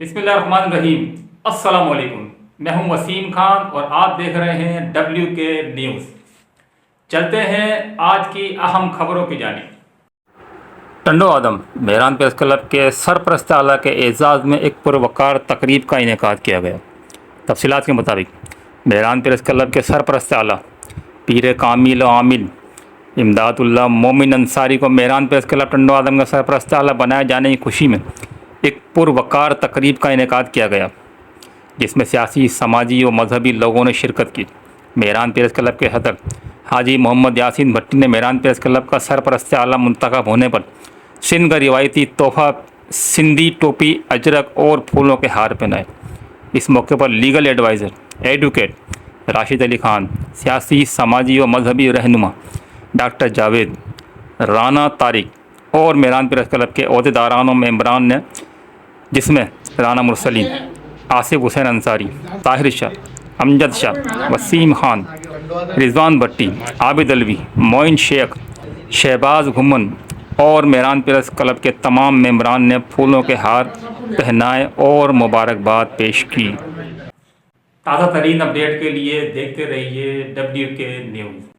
بسم اللہ الرحمن الرحیم۔ السلام علیکم، میں ہوں وسیم خان اور آپ دیکھ رہے ہیں WK نیوز۔ چلتے ہیں آج کی اہم خبروں کی جانب۔ ٹنڈو آدم مہران پریس کلب کے سرپرست اعلیٰ کے اعزاز میں ایک پروقار تقریب کا انعقاد کیا گیا۔ تفصیلات کے مطابق مہران پریس کلب کے سرپرست اعلیٰ پیر کامل و عامل امداد اللہ مومن انصاری کو مہران پریس کلب ٹنڈو آدم کا سرپرست اعلیٰ بنائے جانے کی خوشی میں ایک پروقار تقریب کا انعقاد کیا گیا، جس میں سیاسی، سماجی و مذہبی لوگوں نے شرکت کی۔ مہران پریس کلب کے صدر حاجی محمد یاسین بھٹی نے مہران پریس کلب کا سرپرست اعلیٰ منتخب ہونے پر سندھ کا روایتی تحفہ سندھی ٹوپی، اجرک اور پھولوں کے ہار پہنائے۔ اس موقع پر legal adviser advocate Rashid Ali Khan, سیاسی، سماجی و مذہبی رہنما ڈاکٹر جاوید، رانا طارق اور مہران پریس کلب کے عہدیداران و ممبران نے، جس میں رانا مرسلین، آصف حسین انصاری، طاہر شاہ، امجد شاہ، وسیم خان، رضوان بھٹی، عابد علوی، معین شیخ، شہباز گھمن اور مہران پریس کلب کے تمام ممبران نے پھولوں کے ہار پہنائے اور مبارکباد پیش کی۔ تازہ ترین اپڈیٹ کے لیے دیکھتے رہیے WK نیوز۔